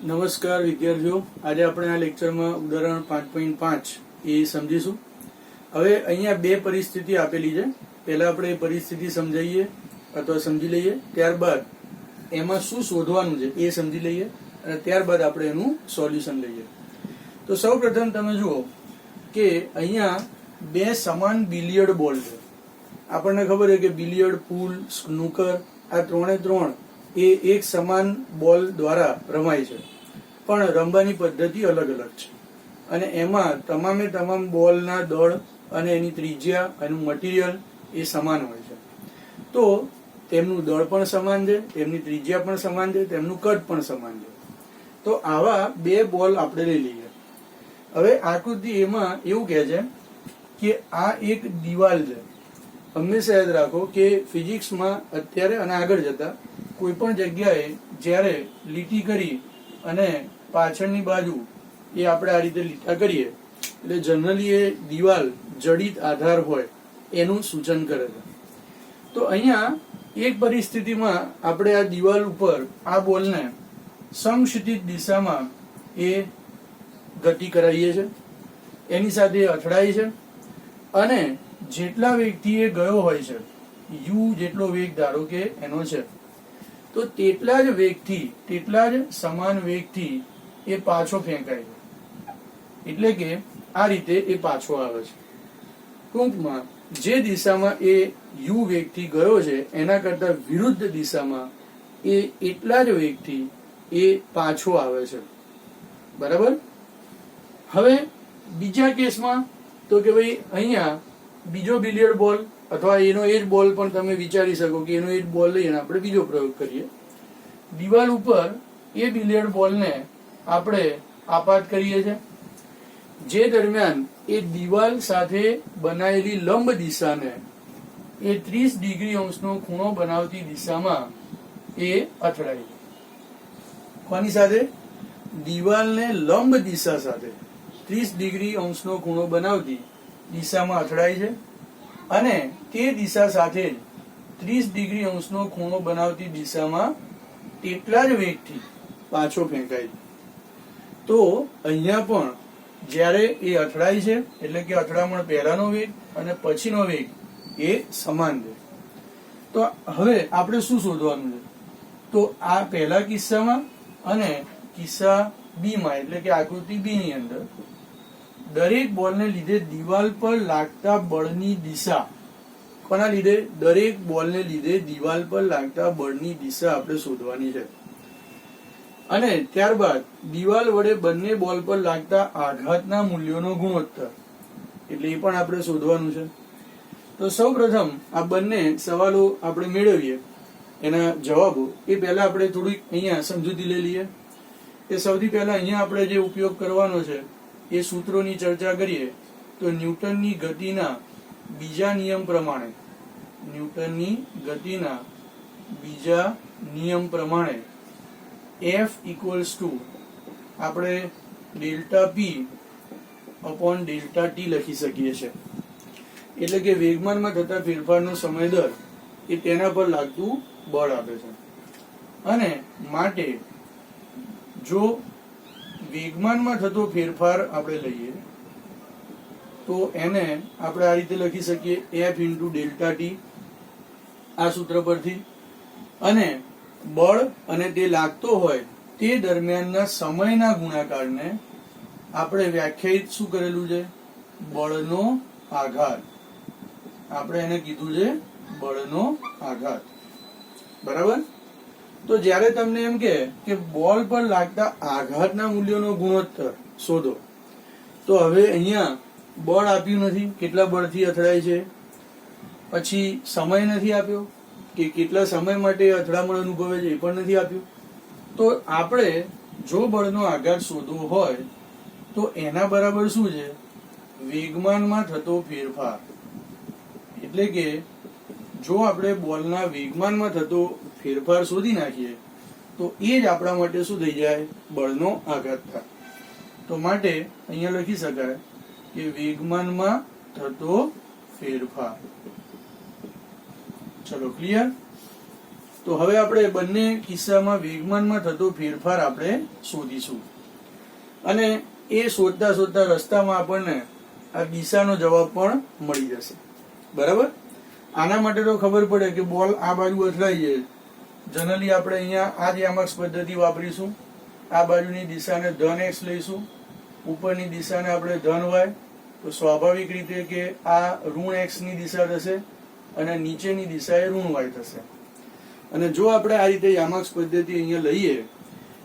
નમસ્કાર વિદ્યાર્થીઓ, આજે આપણે આ લેક્ચરમાં ઉદાહરણ 5.5 એ સમજીશું. હવે અહીંયા બે પરિસ્થિતિ આપેલી છે. પહેલા આપણે એ પરિસ્થિતિ સમજાવીએ અથવા સમજી લઈએ, ત્યારબાદ એમાં શું શોધવાનું છે એ સમજી લઈએ અને ત્યારબાદ આપણે એનું સોલ્યુશન લઈએ. તો સૌપ્રથમ તમે જુઓ કે અહીંયા બે સમાન બિલિયર્ડ બોલ છે. આપણને ખબર છે કે બિલિયર્ડ, પૂલ, સ્નૂકર આ ત્રણ એ એક સમાન બોલ દ્વારા રમાય છે, પણ રમવાની પદ્ધતિ અલગ અલગ છે અને એમાં તમામે તમામ બોલના દળ અને એની ત્રિજ્યા, એનું મટીરિયલ એ સમાન હોય છે. તો તેમનું દળ પણ સમાન છે, તેમની ત્રિજ્યા પણ સમાન છે, તેમનું કદ પણ સમાન છે. તો આવા બે બોલ આપણે લઈ લઈએ. હવે આકૃતિ એમાં એવું કહે છે કે આ એક દિવાલ છે. હંમેશા યાદ રાખો કે ફિઝિક્સમાં અત્યારે અને આગળ જતા કોઈ પણ જગ્યાએ જ્યારે લીટી કરી અને પાછળની બાજુ એ આપણે આ રીતે લીટા કરીએ એટલે જનરલી એ દિવાલ જડિત આધાર હોય એનું સૂચન કરે છે. તો અહીંયા એક પરિસ્થિતિમાં આપણે આ દિવાલ ઉપર આ બોલને સમક્ષિતિજ દિશામાં એ ગતિ કરાવીએ છીએ, એની સાથે અથડાય છે અને જેટલા વેગથી એ ગયો હોય છે, યુ જેટલો વેગ ધારો કે એનો છે, તો તેટલા જ વેગથી, તેટલા જ સમાન વેગથી એ પાછો ફેંકાય છે. એટલે કે આ રીતે એ પાછો આવે છે. ટૂંકમાં જે દિશામાં એ યુ વેગથી ગયો છે એના કરતા વિરુદ્ધ દિશામાં એ એટલા જ વેગથી એ પાછો આવે છે. બરાબર. હવે બીજા કેસમાં તો કે ભાઈ અહીંયા બીજો બિલિયર્ડ બોલ અથવા એનો એ જ બોલ પણ તમે વિચારી શકો કે એનો એ જ બોલ લઈને આપણે બીજો પ્રયોગ કરીએ. દિવાલ ઉપર એ બિલિયર્ડ બોલને આપણે આપાત કરીએ છીએ, જે દરમિયાન એ દિવાલ સાથે બનાવેલી લંબ દિશાને એ 30 ડિગ્રી અંશનો ખૂણો બનાવતી દિશામાં એ અથડાય છે. કોની સાથે? દિવાલને લંબ દિશા સાથે 30 ડિગ્રી અંશનો ખૂણો બનાવતી દિશામાં અથડાય છે અને તે દિશા સાથે જ 30 ડિગ્રી અંશનો ખૂણો બનાવતી દિશામાં તેટલા જ વેગથી પાછો ફેંકાય છે. તો અહીંયા પણ જ્યારે એ અથડાય છે એટલે કે અથડામણ પહેલાનો વેગ અને પછીનો વેગ એ સમાન છે. તો હવે આપણે શું શોધવાનું છે? તો આ પહેલા કિસ્સામાં અને કિસ્સા બી માં એટલે કે આકૃતિ બી ની અંદર દરેક બોલને લીધે દિવાલ પર લાગતા બળની દિશા, કોના લીધે? દરેક બોલને લીધે દિવાલ પર લાગતા બળની દિશા આપણે શોધવાની છે. અને ત્યારબાદ દિવાલ વડે બંને બોલ પર લાગતા આઘાતના મૂલ્યોનો ગુણોત્તર, એટલે એ પણ આપણે શોધવાનું છે. તો સૌપ્રથમ આ બંને સવાલો આપણે મેળવીએ એના જવાબો એ પહેલા આપણે થોડીક અહીંયા સમજૂતી લઈ લઈએ. એ સૌથી પહેલા અહીંયા આપણે જે ઉપયોગ કરવાનો છે એ સૂત્રોની ચર્ચા કરીએ તો ન્યૂટનની ગતિના બીજા નિયમ પ્રમાણે, ન્યૂટનની ગતિના બીજા નિયમ પ્રમાણે F ઇક્વલ્સ ટુ આપણે ડેલ્ટા પી અપોન ડેલ્ટા ટી લખી શકીએ છીએ. એટલે કે વેગમાનમાં થતા ફેરફારનો સમય દર એ તેના પર લાગતું બળ આપે છે. અને માટે જો વેગમાનમાં થતો ફેરફાર આપણે લઈએ તો એને આપણે આ રીતે લખી શકીએ F ઇન્ટુ ડેલ્ટા ટી આ સૂત્ર પરથી. અને બળ અને તે લાગતો હોય તે દરમિયાનના સમયના ગુણાકારને આપણે વ્યાખ્યાયિત શું કરેલું છે? બળનો આઘાત. આપણે એને કીધું છે બળનો આઘાત. બરાબર. તો જ્યારે તમને એમ કે બોલ પર લાગતા આઘાતના મૂલ્યોનો ગુણોત્તર શોધો, તો હવે અહીંયા બળ આપ્યું નથી, કેટલા બળથી અથડાય છે, પછી સમય નથી આપ્યો કે કેટલા સમય માટે અથડામણ અનુભવે છે એ પણ નથી આપ્યું. તો આપણે જો બળનો આઘાત શોધવો હોય તો એના બરાબર શું છે? વેગમાનમાં થતો ફેરફાર. એટલે કે જો આપણે બોલના વેગમાનમાં થતો ફેરફાર શોધી નાખીએ તો એ જ આપણા માટે શું થઈ જાય? બળનો આઘાત થાય. તો માટે અહીંયા લખી શકાય કે વેગમાનમાં થતો ફેરફાર. ચલો, ક્લિયર? તો હવે આપણે બંને કિસ્સામાં વેગમાનમાં થતો ફેરફાર આપણે શોધીશું અને એ શોધતા શોધતા રસ્તામાં આપણને આ દિશાનો જવાબ પણ મળી જશે. બરાબર. આના માટે તો ખબર પડે કે બોલ આ બાજુ અથડાઈ જાય, જનરલી આપણે અહીંયા આ જ યામક્સ પદ્ધતિ વાપરીશું. આ બાજુની દિશાને ધન x લઈશું, ઉપરની દિશાને આપણે ધન y. તો સ્વાભાવિક રીતે કે આ ઋણ x ની દિશા થશે અને નીચેની દિશા એ ઋણ y થશે. અને જો આપણે આ રીતે યામક્સ પદ્ધતિ અહીંયા લઈએ,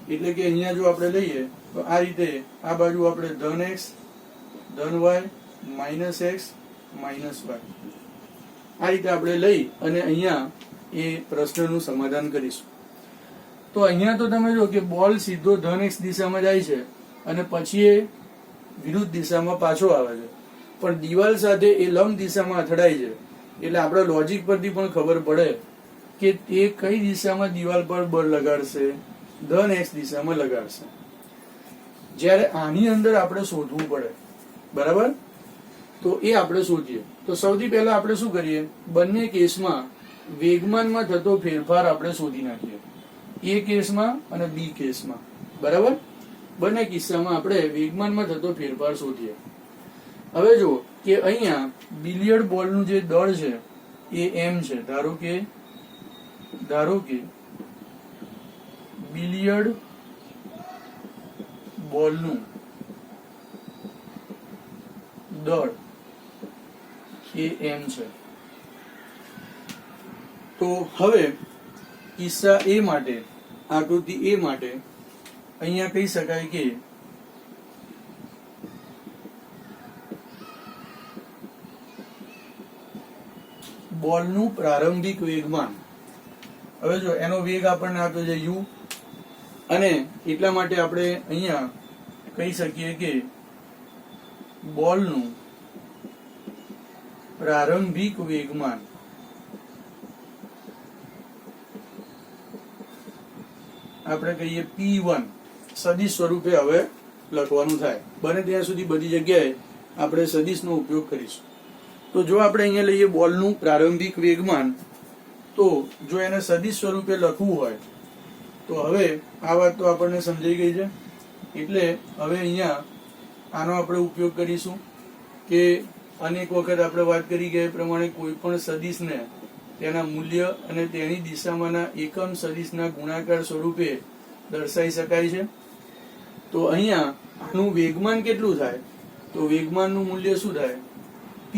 એટલે કે અહીંયા જો આપણે લઈએ તો આ રીતે આ બાજુ આપણે ધન x ધન y minus x minus y આ રીતે આપણે લઈ અને અહીંયા એ પ્રશ્નનું સમાધાન કરીશું. તો અહીંયા તો તમે જો કે બોલ સીધો ધન x દિશામાં જાય છે અને પછી એ વિરુદ્ધ દિશામાં પાછો આવે છે, પણ દિવાલ સાથે એ લંબ દિશામાં અથડાય છે. એટલે આપણા લોજિક પરથી પણ ખબર પડે કે તે કઈ દિશામાં દિવાલ પર બળ લગાડશે, ધન x દિશામાં લગાડશે. જ્યારે આની અંદર આપણે શોધવું પડે. બરાબર. તો એ આપણે શોધીએ. તો સૌથી પહેલા આપણે શું કરીએ, બંને કેસમાં વેગમાનમાં થતો ફેરફાર આપણે શોધી નાખીએ, એ કેસમાં અને બી કેસમાં. બરાબર. બંને કિસ્સામાં આપણે વેગમાનમાં થતો ફેરફાર શોધીએ. હવે જો કે અહીંયા બિલિયર્ડ બોલનું જે દળ છે એ m છે. ધારો કે બિલિયર્ડ બોલનું દળ એ m છે. તો હવે કિસ્સા એ માટે, આકૃતિ એ માટે અહીંયા કહી શકાય કે બોલનું પ્રારંભિક વેગમાન. હવે જો એનો વેગ આપણને આપ્યો છે u, અને એટલા માટે આપણે અહીંયા કહી શકીએ કે બોલનું પ્રારંભિક વેગમાન આપણે કહીએ p1 સદિશ સ્વરૂપે હવે લખવાનું થાય. બને ત્યાં સુધી બધી જગ્યાએ આપણે સદિશનો ઉપયોગ કરીશું. તો જો આપણે અહીંયા લઈએ બોલનું પ્રારંભિક વેગમાન, તો જો એને સદિશ સ્વરૂપે લખવું હોય તો હવે આ વાત તો આપણને સમજાઈ ગઈ છે. એટલે હવે અહીંયા આનો આપણે ઉપયોગ કરીશું કે અનેક વખત આપણે વાત કરી ગયા એ પ્રમાણે કોઈ પણ સદિશને તેના મૂલ્ય અને તેની દિશામાંના એકમ સદિશના ગુણાકાર સ્વરૂપે દર્શાવી શકાય છે. તો અહીંયા આનું વેગમાન કેટલું થાય, તો વેગમાનનું મૂલ્ય શું થાય, p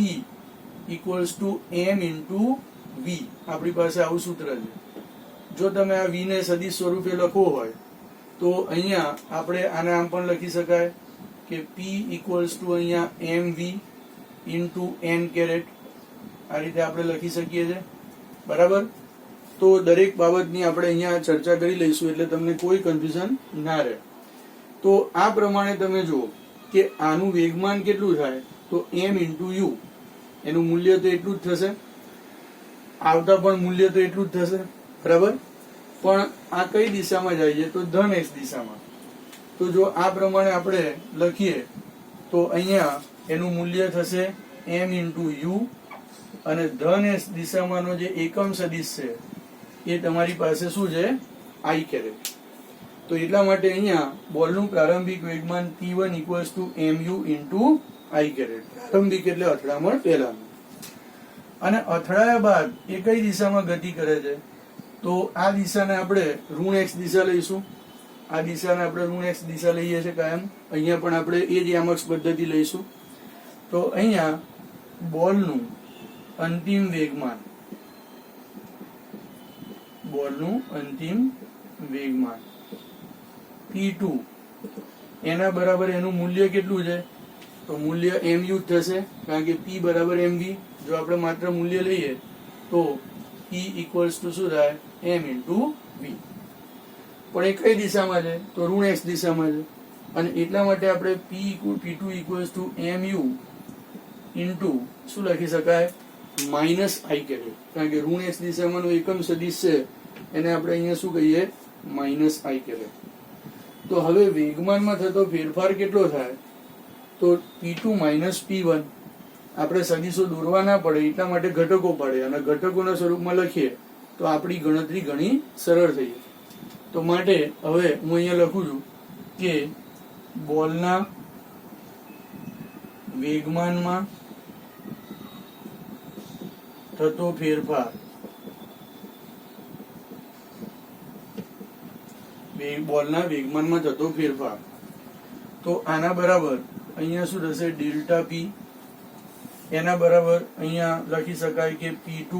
equals two m into v. આપણી પાસે આવું સૂત્ર છે. જો તમે આ v ને સદિશ સ્વરૂપે લખવો હોય તો અહીંયા આપણે આને આમ પણ લખી શકાય કે p ઇક્વલ્સ ટુ અહીંયા mv ઇન્ટુ n કેરેટ. આ રીતે આપણે લખી શકીએ છીએ. બરાબર. તો દરેક બાબતની આપણે અહીંયા ચર્ચા કરી લઈશું એટલે તમને કોઈ કન્ફ્યુઝન ના રહે. તો આ પ્રમાણે તમે જુઓ કે આનું વેગમાન કેટલું થાય, તો m ઇન્ટુ u. એનું મૂલ્ય તો એટલું જ થશે, આવતા પણ મૂલ્ય તો એટલું જ થશે. બરાબર. પણ આ કઈ દિશામાં જાય છે, તો ધન x દિશામાં. તો જો આ પ્રમાણે આપણે લખીએ તો અહીંયા એનું મૂલ્ય થશે m ઇન્ટુ u, અને ધન x દિશામાંનો જે એકમ સદિશ છે એ તમારી પાસે શું છે, i કેરેટ. તો એટલા માટે અહીંયા બોલનું પ્રારંભિક વેગમાન p1 equals to mu into i caret. પ્રારંભિક એટલે અથડામણ પહેલાનું. અને અથડાયા બાદ એ કઈ દિશામાં ગતિ કરે છે, તો આ દિશાને આપણે ઋણ x દિશા લઈશું. આ દિશાને આપણે ઋણ x દિશા લઈએ છીએ કાયમ. અહીંયા પણ આપણે એ જ યામક્સ પદ્ધતિ લઈશું. તો અહીંયા બોલનું અંતિમ વેગમાન, p2 એના બરાબર એનું મૂલ્ય કેટલું છે, તો મૂલ્ય mu જ થશે, કારણ કે p બરાબર mv. જો આપણે માત્ર મૂલ્ય લઈએ તો p ઇક્વલ્સ ટુ શું થાય, m ઇન્ટુ v. પણ એ કઈ દિશામાં છે, તો ઋણ x દિશામાં છે. અને એટલા માટે આપણે p2 equals to mu into શું લખી શકાય, માઇનસ i કેરેટ. કારણ કે ઋણ x દિશામાંનો એકમ સદિશ છે એને આપણે અહીંયા શું કહીએ, માઇનસ i કેરેટ. તો હવે વેગમાનમાં થતો ફેરફાર કેટલો થાય, તો p2 માઇનસ p1. આપણે સદિશો દોરવા ના પડે એટલા માટે ઘટકો પાડે અને ઘટકોના સ્વરૂપમાં લખીએ તો આપણી ગણતરી ઘણી સરળ થઈ જશે. તો માટે હવે હું અહીંયા લખું છું કે બોલના વેગમાનમાં થતો ફેરફાર બોલના વેગમાનમાં થતો ફેરફાર, તો આના બરાબર અહીંયા શું થશે? Delta p. એના બરાબર અહીંયા લખી શકાય કે P2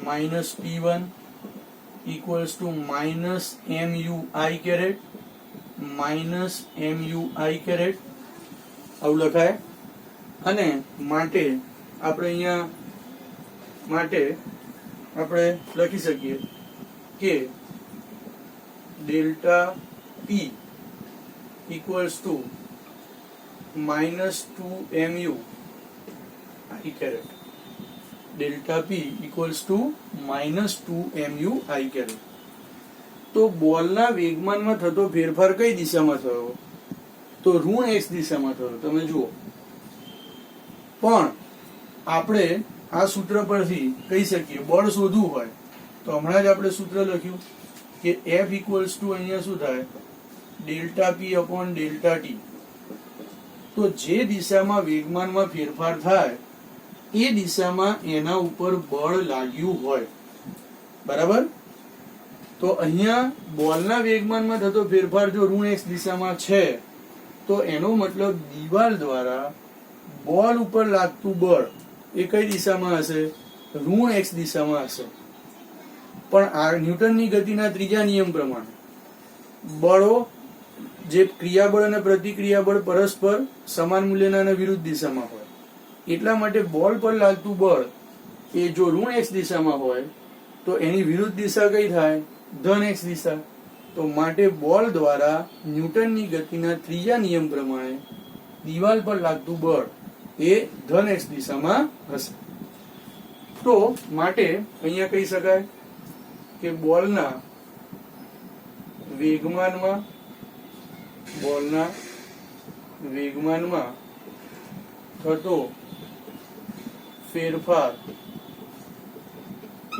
minus P1 equals to minus MUI caret minus MUI caret, આવું લખાય. અને માટે આપણે લખી શકીએ કે delta P equals to minus 2MU I caret. Delta P equals to minus 2MU I caret. તો બોલના વેગમાનમાં થતો ફેરફાર કઈ દિશામાં થયો? તો ઋણ x દિશામાં થયો. તમે જુઓ, પણ આપણે આ સૂત્ર પરથી કહી શકીએ બળ શોધવું હોય તો હમણાં જ આપણે સૂત્ર લખ્યું કે F ઇક્વલ્સ ટુ અહીંયા શું થાય? Delta P upon delta T. તો જે દિશામાં વેગમાનમાં ફેરફાર થાય એ દિશામાં એના ઉપર બળ લાગ્યું હોય, બરાબર? તો અહીંયા બોલના વેગમાનમાં થતો ફેરફાર જો ઋણ x દિશામાં છે તો એનો મતલબ દિવાલ દ્વારા બોલ ઉપર લાગતું બળ એ કઈ દિશામાં હશે? ઋણ x દિશામાં હશે. પણ આ ન્યૂટનની ગતિના ત્રીજા નિયમ પ્રમાણે બળો જે ક્રિયાબળ અને પ્રતિક્રિયાબળ પરસ્પર સમાન મૂલ્યના અને વિરુદ્ધ દિશામાં હોય, એટલા માટે બોલ પર લાગતું બળ એ જો ઋણ x દિશામાં હોય તો એની વિરુદ્ધ દિશા કઈ થાય? ધન x દિશા. તો માટે બોલ દ્વારા ન્યૂટનની ગતિના ત્રીજા નિયમ પ્રમાણે દિવાલ પર લાગતું બળ એ ધન x દિશામાં હશે. તો માટે અહીંયા કહી શકાય કે બોલના વેગમાનમાં થતો ફેરફાર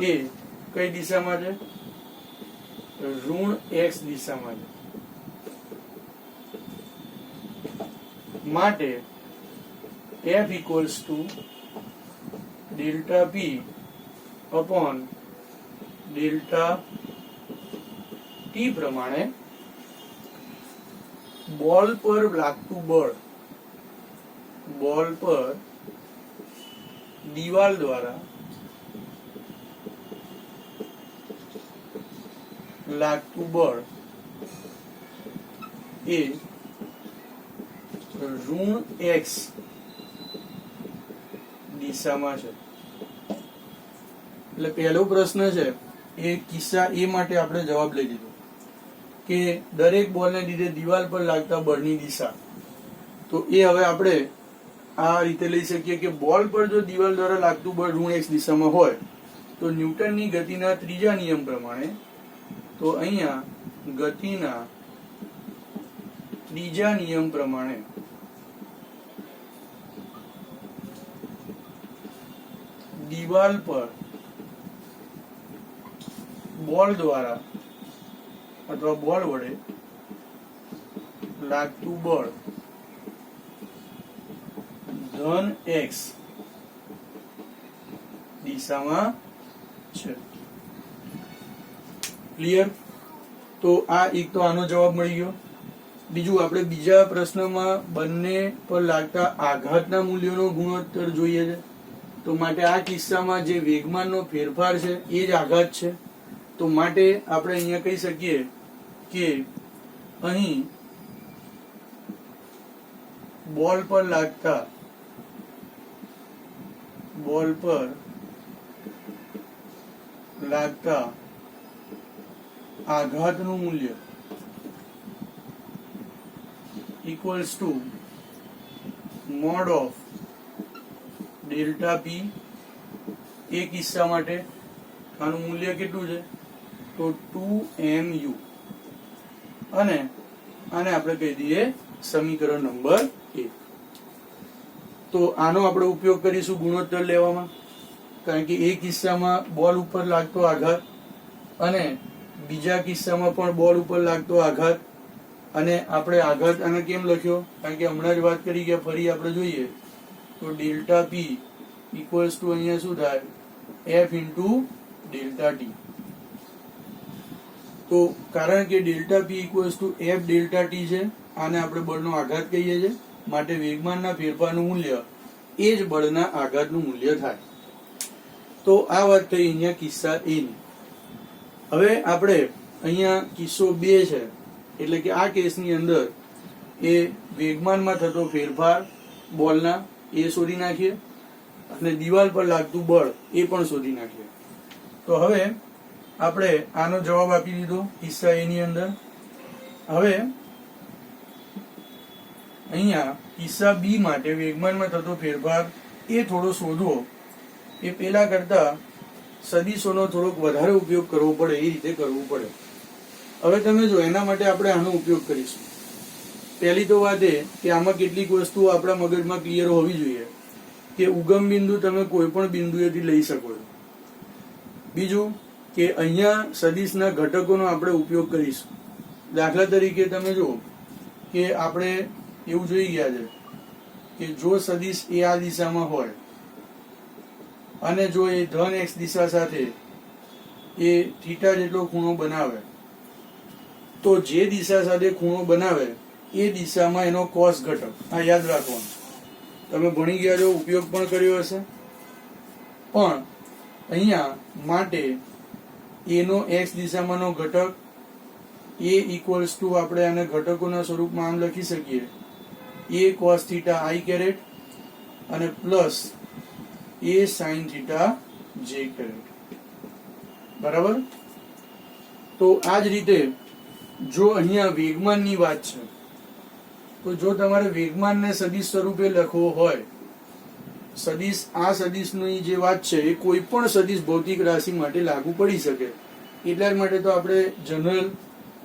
એ કઈ દિશામાં છે? ઋણ x દિશામાં છે. માટે F equals to delta P upon delta T પ્રમાણે બોલ પર લાગતું બળ દિવાલ દ્વારા લાગતું બળ એ ઋણ x દિશામાં છે. એટલે પહેલો પ્રશ્ન છે એ કિસ્સા એ માટે આપણે જવાબ લઈ દીધો કે દરેક બોલને લીધે દિવાલ પર લાગતા બળની દિશા. તો એ હવે આપણે આ રીતે લઈ શકીએ કે બોલ પર જો દિવાલ દ્વારા લાગતું બળ ઋણ x દિશામાં હોય તો ન્યૂટનની ગતિના ત્રીજા નિયમ પ્રમાણે, તો અહીંયા ગતિના ત્રીજા નિયમ પ્રમાણે દિવાલ પર બોલ દ્વારા અથવા બોલ વડે લાગતું બળ ધન x દિશામાં છે. ક્લિયર? તો આ એક તો આનો જવાબ મળી ગયો. બીજું આપણે બીજા પ્રશ્નમાં બંને પર લાગતા આઘાતના મૂલ્યોનો ગુણોત્તર જોઈએ છે. તો માટે આ કિસ્સામાં જે વેગમાનનો ફેરફાર છે એ જ આઘાત છે. તો માટે આપણે અહીંયા કહી શકીએ કે અહીં બોલ પર લાગતા આઘાતનું મૂલ્ય equals to mode of delta P. એ કિસ્સા માટે આનું મૂલ્ય કેટલું છે? તો 2MU. અને આને આપણે કહી દઈએ સમીકરણ નંબર 1. તો આનો આપણે ઉપયોગ કરીશું ગુણોત્તર લેવામાં, કારણ કે એ કિસ્સામાં બોલ ઉપર લાગતો આઘાત અને બીજા કિસ્સામાં પણ બોલ ઉપર લાગતો આઘાત, અને આપણે આઘાત આને કેમ લખ્યો? કારણ કે હમણાં જ વાત કરી કે ફરી આપણે જોઈએ તો ડેલ્ટા પી ઇક્વલ્સ ટુ અહીંયા શું થાય? F into delta T. તો કારણ કે delta P equals to f delta T છે, આને આપણે બળનો આઘાત કહીએ છીએ, માટે વેગમાનના ફેરફારનું મૂલ્ય એ જ બળના આઘાતનું મૂલ્ય થાય. તો આ વાત થઈ અહીંયા કિસ્સા એ ની. હવે આપણે અહીંયા કિસ્સો 2 છે, એટલે કે આ કેસની અંદર એ વેગમાનમાં થતો ફેરફાર બોલના એ શોધી નાખીએ, અને દિવાલ પર લાગતું બળ એ પણ શોધી નાખીએ. તો હવે આપણે આનો જવાબ આપી દીધો કિસ્સા એ ની અંદર. હવે અહીંયા કિસ્સા બી માટે વેગમાનમાં થતો ફેરફાર એ થોડો શોધવો, એ પેલા કરતા સદીશોનો થોડોક વધારે ઉપયોગ કરવો પડે, એ રીતે કરવું પડે. હવે તમે જો એના માટે આપણે આનો ઉપયોગ કરીશું. પહેલી તો વાત એ કે આમાં કેટલીક વસ્તુઓ આપણા મગજમાં ક્લિયર હોવી જોઈએ કે ઉગમ બિંદુ તમે કોઈ પણ બિંદુએથી લઈ શકો છો. બીજું કે અહીંયા સદીશના ઘટકોનો આપણે ઉપયોગ કરીશું. દાખલા તરીકે તમે જુઓ કે આપણે એવું જોઈ ગયા છે કે જો સદીશ એ આ દિશામાં હોય અને જો એ ધન એક્સ દિશા સાથે એ થીટા જેટલો ખૂણો બનાવે, તો જે દિશા સાથે ખૂણો બનાવે એ દિશામાં એનો કોસ ઘટક, આ યાદ રાખવાનું. તમે ભણી ગયા છો, ઉપયોગ પણ કર્યો હશે. પણ અહીંયા માટે એનો એક્સ દિશામાંનો ઘટક એ ઇક્વલ્સ ટુ, આપણે આને ઘટકોના સ્વરૂપમાં આમ લખી શકીએ, એ કોસ થીટા આઈ કેરેટ અને પ્લસ એ સાઇન થીટા જે કેરેટ. બરાબર? તો આ જ રીતે જો અહીંયા વેગમાનની વાત છે, તો જો તમારે વેગમાનને સદિશ સ્વરૂપે લખવો હોય, સદિશ આ સદિશની જે વાત છે એ કોઈ પણ સદિશ ભૌતિક રાશિ માટે લાગુ પડી શકે. એટલા જ માટે તો આપણે જનરલ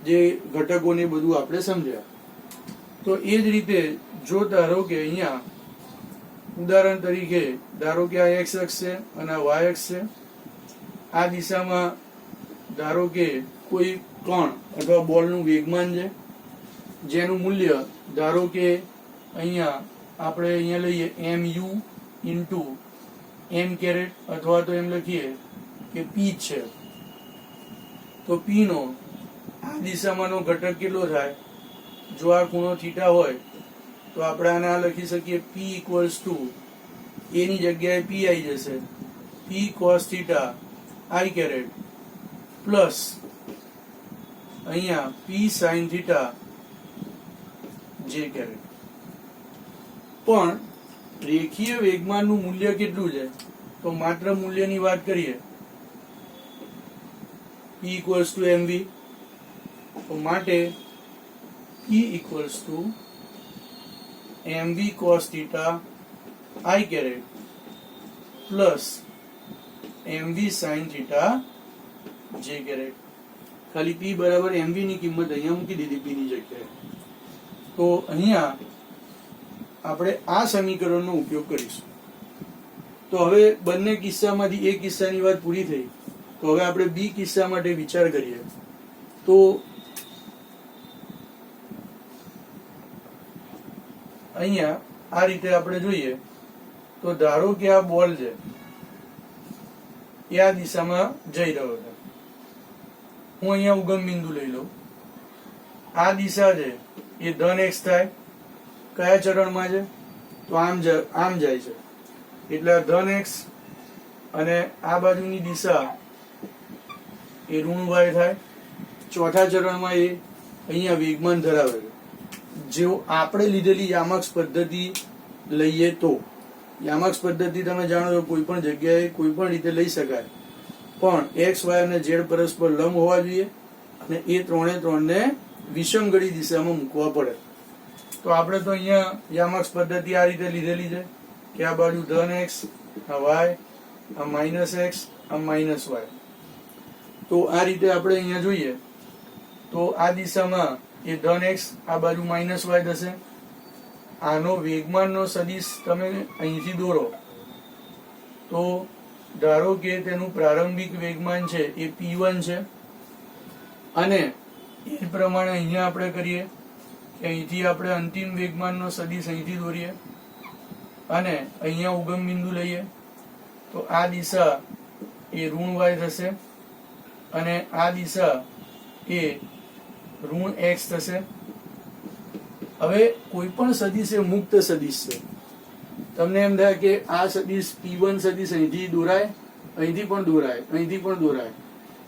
જે ઘટકોને બધું આપણે સમજ્યા. તો એ જ રીતે જો ધારો કે અહીંયા ઉદાહરણ તરીકે ધારો કે આ એક્સ અક્ષ છે અને આ વાય અક્ષ છે, આ દિશામાં ધારો કે કોઈ કણ અથવા બોલનું વેગમાન છે, જેનું મૂલ્ય ધારો કે અહીંયા આપણે અહીંયા લઈએ એમ યુ ઇન્ટુ એમ કેરેટ, અથવા તો એમ લખીએ કે પી છે. તો પી નો આ દિશામાંનો ઘટક કેટલો થાય? જો આ ખૂણો થીટા હોય તો આપણે આને આ લખી શકીએ પી ઇક્વલ્સ ટુ, એની જગ્યાએ પી આવી જશે, p cos theta i caret plus અહીંયા p sine theta j caret. પણ રેખીય વેગમાનનું મૂલ્ય કેટલું છે? તો માત્ર મૂલ્યની વાત કરીએ, P ઇક્વલ્સ ટુ mv. તો માટે P equals to mv cos theta i caret plus mv sin theta j caret. ખાલી P બરાબર mv ની કિંમત અહીંયા મૂકી દીધી P ની જગ્યાએ. તો અહીંયા આપણે આ સમીકરણનો ઉપયોગ કરીશું. તો હવે બંને કિસ્સામાંથી એક કિસ્સાની વાત પૂરી થઈ. તો હવે આપણે બી કિસ્સા માટે વિચાર કરીએ. તો અહીંયા આ રીતે આપણે જોઈએ તો ધારો કે આ બોલ છે એ આ દિશામાં જઈ રહ્યો છે. હું અહીંયા ઉગમ બિંદુ લઈ લઉં. આ દિશા છે એ ધન એક્સ થાય. કયા ચરણમાં છે? તો આમ જાય છે, એટલે ધન એક્સ, અને આ બાજુની દિશા એ ઋણ વાય થાય. ચોથા ચરણમાં એ અહીંયા વેગમાન ધરાવે છે. જો આપણે લીધેલી યામાક્ષ પદ્ધતિ લઈએ તો, યામાક્ષ પદ્ધતિ તમે જાણો છો કોઈ પણ જગ્યાએ કોઈ પણ રીતે લઈ શકાય, પણ એક્સ વાય અને ઝેડ પરસ્પર લંબ હોવા જોઈએ અને એ ત્રણે વિષમગળી દિશામાં મૂકવા પડે. તો આપણે તો અહીંયા યામાક્ષ પદ્ધતિ આ રીતે લીધેલી છે કે આ બાજુ ધન એક્સ, આ વાય, આ માઇનસ એક્સ, આ માઇનસ વાય. તો આ રીતે આપણે અહીંયા જોઈએ તો આ દિશામાં એ ધન એક્સ, આ બાજુ માઇનસ વાય થશે. આનો વેગમાનનો સદિશ તમે અહીંથી દોરો તો ધારો કે તેનું પ્રારંભિક વેગમાન છે એ p1 છે, અને એ જ પ્રમાણે અહીંયા આપણે કરીએ કે અહીંથી આપણે અંતિમ વેગમાનનો સદિશ અહીંથી દોરીએ અને અહીંયા ઉગમ બિંદુ લઈએ તો આ દિશા એ ઋણ y થશે અને આ દિશા એ ઋણ x થશે. હવે કોઈ પણ સદિશ એ મુક્ત સદિશ છે. તમને એમ થાય કે આ સદિશ P1 સદિશ અહીંથી દોરાય, અહીંથી પણ દોરાય, અહીંથી પણ દોરાય,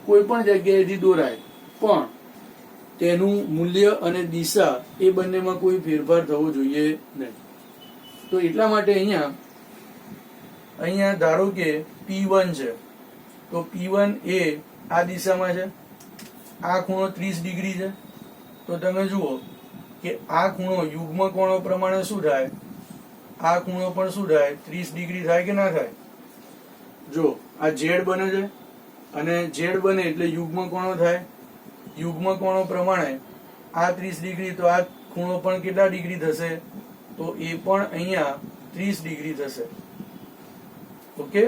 કોઈ પણ જગ્યાએથી દોરાય, પણ તેનું મૂલ્ય અને દિશા એ બંનેમાં કોઈ ફેરફાર થવો જોઈએ નહીં. તો એટલા માટે અહીંયા ધારો કે P1 છે તો P1 એ આ દિશામાં છે, આ ખૂણો 30 ડિગ્રી છે. તો તમે જુઓ કે આ ખૂણો યુગ્મ કોણો પ્રમાણે શું થાય, આ ખૂણો પણ શું થાય 30 ડિગ્રી થાય કે ના થાય. જો આ Z બને છે અને Z બને એટલે યુગ્મ કોણો થાય. યુગ્મ કોણો પ્રમાણે આ 30 ડિગ્રી તો આ ખૂણો પણ કેટલા ડિગ્રી થશે, તો એ પણ અહીંયા 30 ડિગ્રી થશે. ઓકે,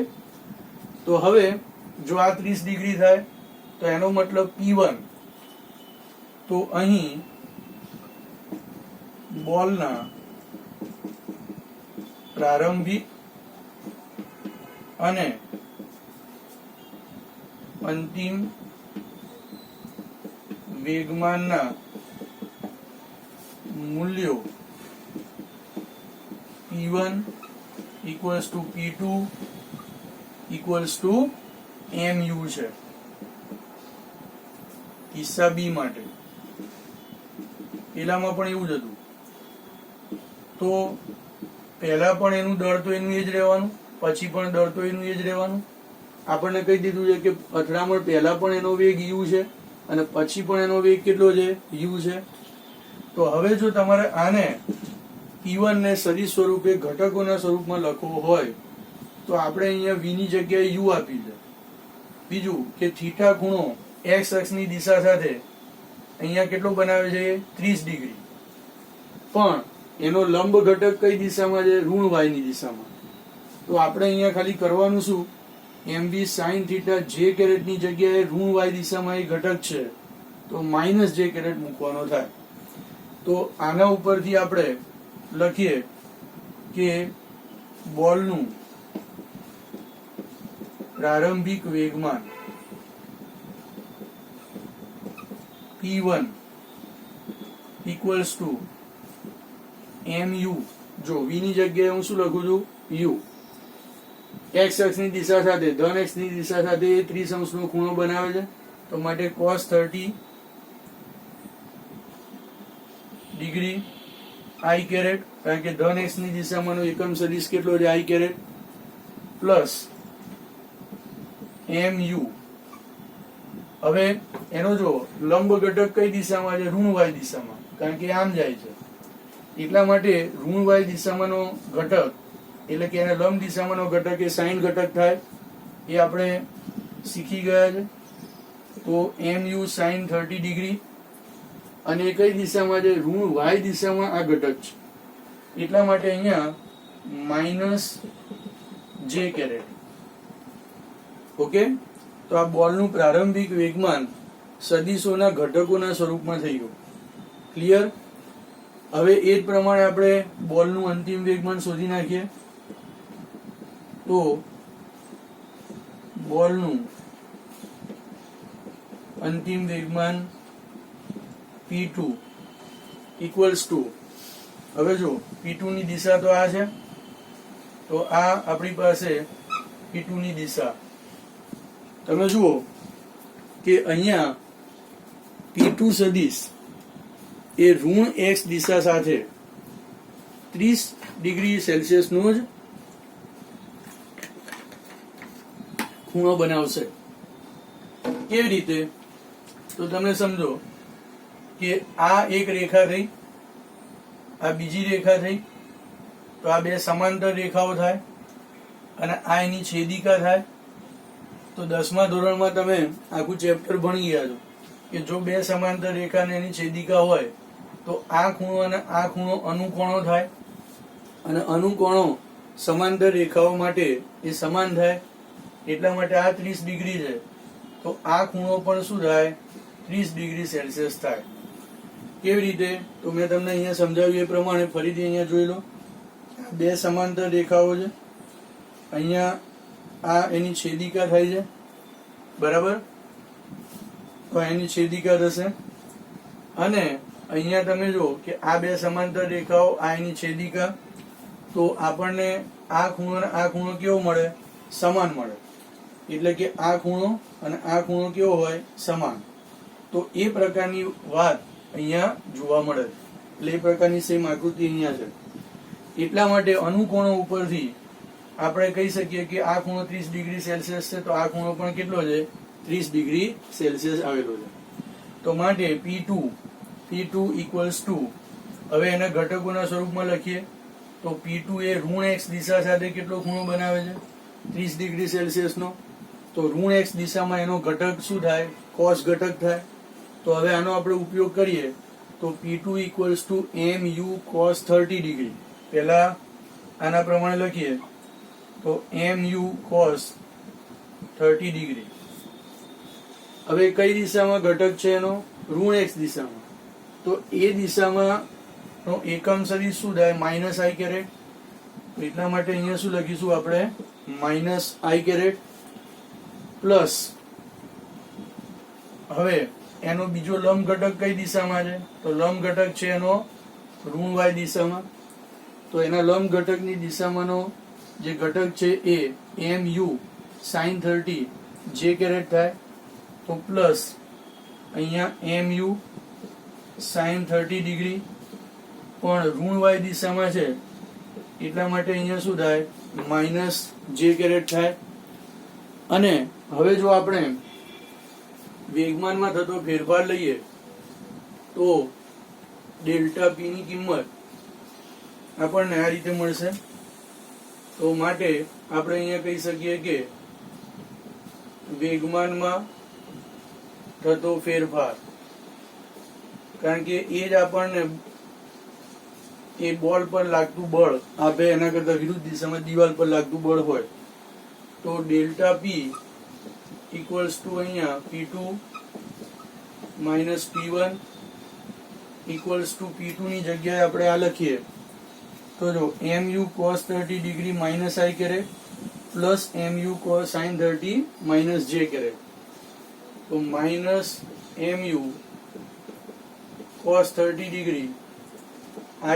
તો હવે જો આ 30 ડિગ્રી થાય તો એનો મતલબ P1 તો અહીં બોલના પ્રારંભિક અને અંતિમ વેગમાનના મૂલ્યો P1 equals to P2 equals to mu છે કિસ્સા બી માટે. પેલામાં પણ એવું જ હતું. તો પહેલા પણ એનું દળ તો એનું એ જ રહેવાનું, પછી પણ દળ તો એનું એ જ રહેવાનું. આપણને કહી દીધું છે કે અથડામણ પહેલા પણ એનો વેગ u છે અને પછી પણ એનો વેગ કેટલો છે u છે. તો હવે જો તમારે આને P1 ને સદિશ સ્વરૂપે ઘટકોના સ્વરૂપમાં લખવો હોય તો આપણે અહીંયા v ની જગ્યાએ u આપી છે. બીજું કે થીટા ખૂણો x અક્ષની દિશા સાથે અહીંયા કેટલો બનાવે છે 30 ડિગ્રી, પણ એનો લંબ ઘટક કઈ દિશામાં છે, ઋણ y ની દિશામાં. તો આપણે અહીંયા ખાલી કરવાનું શું, mv sin theta j caret ની જગ્યાએ ઋણ y દિશામાં એ ઘટક છે તો માઇનસ j કેરેટ મૂકવાનો થાય. તો આના ઉપરથી આપણે લખીએ કે બોલનું પ્રારંભિક વેગમાન P1 equals to mu. જો v ની જગ્યાએ હું શું લખું છું u. x અક્ષની દિશા સાથે ધન x ની દિશા સાથે 30 અંશનો ખૂણો બનાવે છે તો માટે cos 30 ડિગ્રી i કેરેટ, કારણ કે ધન x ની દિશામાંનો એકમ સદિશ કેટલો છે i કેરેટ, પ્લસ mu. હવે એનો જો લંબ ઘટક કઈ દિશામાં છે, ઋણ y દિશામાં, કારણ કે આમ જાય છે. એટલા માટે ઋણ y દિશામાંનો ઘટક એટલે કે એને લંબ દિશામાંનો ઘટક એ સાઇન ઘટક થાય, એ આપણે શીખી ગયા છે. તો mu sin 30 ડિગ્રી અને એ કઈ દિશામાં છે, ઋણ y દિશામાં આ ઘટક છે. એટલા માટે અહીંયા માઇનસ j કેરેટ. ઓકે, તો આ બોલનું પ્રારંભિક વેગમાન સદિશોના ઘટકોના સ્વરૂપમાં થઈ ગયું. ક્લિયર? હવે એ જ પ્રમાણે આપણે બોલનું અંતિમ વેગમાન શોધી નાખીએ. તો બોલનું અંતિમ વેગમાન P2 equals to, હવે જો P2 ની દિશા તો આ છે, તો આ આપણી પાસે P2 ની દિશા. તમે જુઓ કે અહીંયા P2 સદિશ એ ઋણ x દિશા સાથે 30 ડિગ્રી સેલ્સિયસનો જ ખૂણો બનાવશે. કેવી રીતે? તો તમે સમજો કે આ એક રેખા થઈ, આ બીજી રેખા થઈ, તો આ બે સમાંતર રેખાઓ થાય અને આ એની છેદિકા થાય. તો 10મા ધોરણમાં તમે આખું ચેપ્ટર ભણી ગયા છો કે જો બે સમાંતર રેખા ને એની છેદિકા હોય તો આ ખૂણો અને આ ખૂણો અનુકોણો થાય અને અનુકોણો સમાંતર રેખાઓ માટે એ સમાન થાય. એટલા માટે આ 30 ડિગ્રી છે તો આ ખૂણો પણ શું થાય 30 ડિગ્રી સેલ્સિયસ થાય. કેવી રીતે? તો મેં તમને અહીંયા સમજાવ્યું એ પ્રમાણે ફરીથી અહીંયા જોઈ લો. બે સમાંતર રેખાઓ છે, અહીંયા આ એની છેદિકા થાય છે, બરાબર? તો એની છેદિકા થશે, અને અહીંયા તમે જો કે આ બે સમાંતર રેખાઓ, આ એની છેદિકા, તો આપણને આ ખૂણો અને આ ખૂણો કેવો મળે? સમાન મળે. એટલે કે આ ખૂણો અને આ ખૂણો કેવો હોય? સમાન. તો એ પ્રકારની વાત અહીંયા જોવા મળે. એટલે એ પ્રકારની સેમ આકૃતિ અહીંયા છે. એટલા માટે અનુકોણો ઉપરથી આપણે કહી શકીએ કે આ ખૂણો 30 ડિગ્રી સેલ્સિયસ છે, તો આ ખૂણો પણ કેટલો છે? 30 ડિગ્રી સેલ્સિયસ આવેલો છે. તો માટે P2 ઇક્વલ્સ ટુ, હવે એના ઘટકોના સ્વરૂપમાં લખીએ તો P2 એ ઋણ x દિશા સાથે કેટલો ખૂણો બનાવે છે? 30 ડિગ્રી સેલ્સિયસનો. તો ઋણ x દિશામાં એનો ઘટક શું થાય? cos ઘટક થાય. તો હવે આનો આપણે ઉપયોગ કરીએ તો P2 equals to mu cos 30 degree. પહેલા આના પ્રમાણે લખીએ તો mu cos 30 ડિગ્રી. હવે કઈ દિશામાં ઘટક છે એનો? ઋણ x દિશામાં. તો એ દિશામાં નો એકમ સદિશ શું થાય? Minus i caret. એટલા માટે અહીંયા શું લખીશું આપણે? માઇનસ i કેરેટ પ્લસ, હવે એનો બીજો લંબ ઘટક કઈ દિશામાં છે? તો લંબ ઘટક છે એનો ઋણ y દિશામાં. તો એના લંબ ઘટકની દિશામાંનો જે ઘટક છે એ mu sin 30 j કેરેટ થાય. તો પ્લસ અહીંયા mu sin 30 ડિગ્રી પણ ઋણ y દિશામાં છે, એટલા માટે અહીંયા શું થાય? માઇનસ j કેરેટ થાય. અને હવે જો આપણે વેગમાનમાં થતો ફેરફાર લઈએ તો ડેલ્ટા p ની કિંમત આપણને આ રીતે મળશે. તો માટે આપણે અહીંયા કહી શકીએ કે વેગમાનમાં થતો ફેરફાર, કારણ કે એ જ આપણને એ બોલ પર લાગતું બળ આપે, એના કરતા વિરુદ્ધ દિશામાં દિવાલ પર લાગતું બળ હોય. તો ડેલ્ટા p ઇક્વલ્સ ટુ અહીંયા P2 minus P1 equals two P2 ની જગ્યાએ આપણે આ લખીએ તો જો mu cos 30 degree minus i caret plus mu cos sin 30 minus j caret. તો minus mu cos 30 degree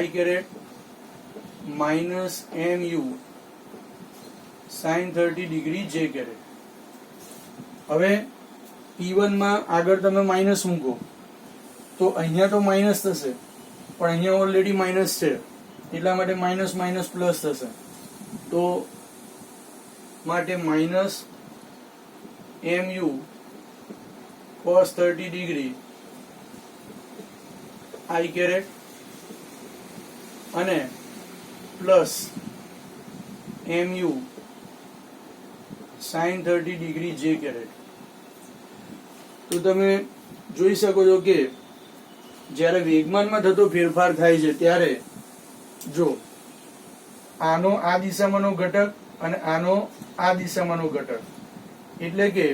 i caret minus mu sin 30 degree j caret. હવે P1 માં આગળ તમે માઇનસ મૂકો તો અહીંયા તો માઇનસ થશે, પણ અહીંયા ઓલરેડી માઇનસ છે, એટલા માટે માઇનસ માઇનસ પ્લસ થશે. તો માટે minus mu cos 30 degree i caret અને plus mu sin 30 degree j caret. તો તમે જોઈ શકો છો કે જ્યારે વેગમાનમાં થતો ફેરફાર થાય છે ત્યારે જો આનો આ દિશામાંનો ઘટક અને આનો આ દિશામાંનો ઘટક, એટલે કે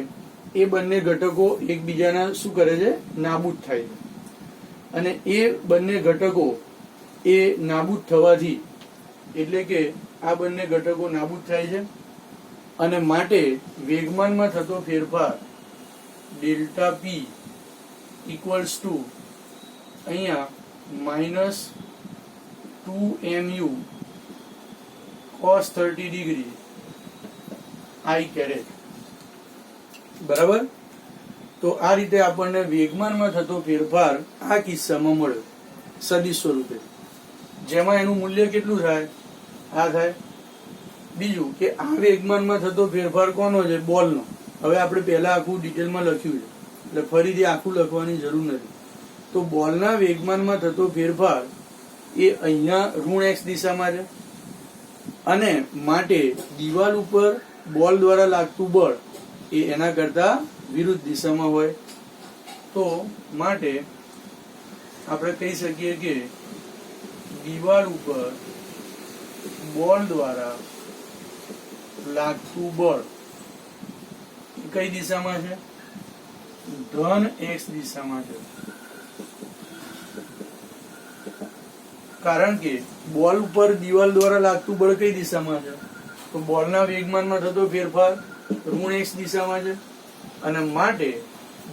એ બંને ઘટકો એકબીજાના શું કરે છે? નાબૂદ થાય છે. અને એ બંને ઘટકો એ નાબૂદ થવાથી, એટલે કે આ બંને ઘટકો નાબૂદ થાય છે અને માટે વેગમાનમાં થતો ફેરફાર ડેલ્ટા p ઇક્વલ્સ ટુ અહીંયા minus 2mu cos 30 degree i caret. બરાબર? તો આ રીતે આપણને વેગમાનમાં થતો ફેરફાર આ કિસ્સામાં મળ્યો સદિશ સ્વરૂપે, જેમાં એનું મૂલ્ય કેટલું થાય? આ થાય. બીજું કે આ વેગમાનમાં થતો ફેરફાર કોનો છે? બોલનો. હવે આપણે પહેલા આખું ડિટેલમાં લખ્યું છે, એટલે ફરીથી આખું લખવાની જરૂર નથી. તો બોલના વેગમાનમાં થતો ફેરફાર એ અહીંયા ઋણ x દિશામાં છે અને માટે દિવાલ ઉપર બોલ દ્વારા લાગતું બળ એ એના કરતા વિરુદ્ધ દિશામાં હોય. તો માટે આપણે કહી શકીએ કે દિવાલ ઉપર બોલ દ્વારા લાગતું બળ કઈ દિશામાં છે? ધન x દિશામાં છે, કારણ કે બોલ ઉપર દિવાલ દ્વારા લાગતું બળ કઈ દિશામાં છે? તો બોલના વેગમાનમાં થતો ફેરફાર ઋણ x દિશામાં છે, અને માટે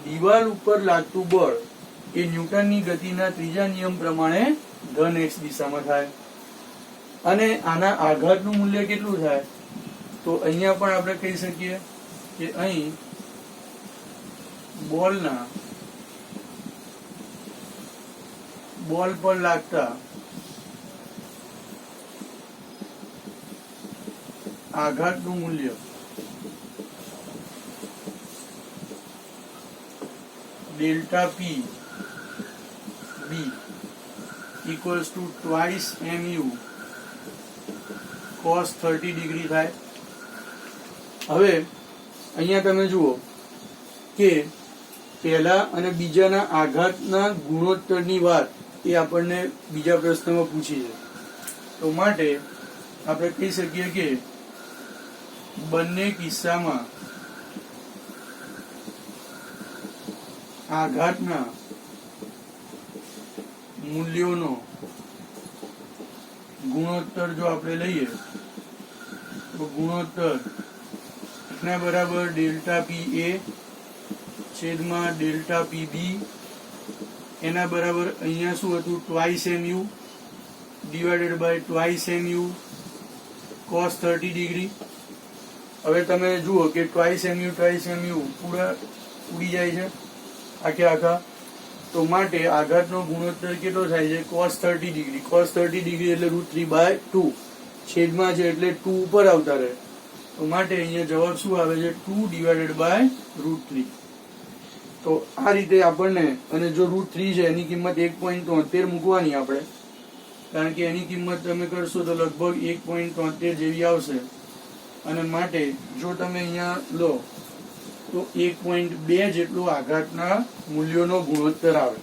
દિવાલ ઉપર લાગતું બળ એ ન્યૂટનની ગતિના ત્રીજા નિયમ પ્રમાણે ધન x દિશામાં થાય. અને આના આઘાતનું મૂલ્ય કેટલું થાય? તો અહીંયા પણ આપણે કહી શકીએ કે અહીં બોલ પર લાગતા આઘાતનું મૂલ્ય delta p b equals to twice mu cos 30 degree થાય. હવે અહીંયા તમે જુઓ કે પહેલા અને બીજાના આઘાતના ગુણોત્તરની વાત એ આપણને બીજા પ્રશ્નમાં પૂછી છે. તો માટે આપણે કહી શકીએ કે બંને કિસ્સામાં આઘાતના મૂલ્યોનો ગુણોત્તર જો આપણે લઈએ તો ગુણોત્તર ના બરાબર ડેલ્ટા પી એ છેદમાં ડેલ્ટા પી બી એના બરાબર અહીંયા શું હતું? Twice mu divided by twice mu cos 30 degree. હવે તમે જુઓ કે ટ્વાઇસ mu પૂરા ઉડી જાય છે આખે આખા. તો માટે આઘાતનો ગુણોત્તર કેટલો થાય છે? cos 30 degree. cos 30 ડિગ્રી એટલે √3/2 છેદમાં છે એટલે 2 ઉપર આવતા રહે. તો માટે અહીંયા જવાબ શું આવે છે? 2 ડિવાઇડેડ બાય √3. તો આ રીતે આપણને, અને જો √3 છે એની કિંમત 1.73 મૂકવાની આપણે, કારણ કે એની કિંમત તમે કરશો તો લગભગ 1.73 જેવી આવશે. અને માટે જો તમે અહીંયા લો તો 1.2 જેટલો આઘાતના મૂલ્યોનો ગુણોત્તર આવે.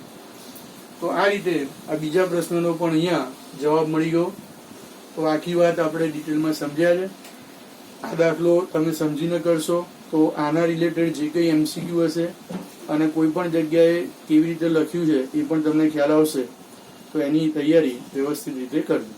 તો આ રીતે આ બીજા પ્રશ્નનો પણ અહીંયા જવાબ મળી ગયો. તો આખી વાત આપણે ડિટેલમાં સમજ્યા છે. આ દાખલો તમે સમજીને કરશો તો આના રિલેટેડ જે કંઈ MCQ હશે અને કોઈ પણ જગ્યાએ કેવી રીતે લખ્યું છે એ પણ તમને ખ્યાલ આવશે. તો એની તૈયારી વ્યવસ્થિત રીતે કરજો.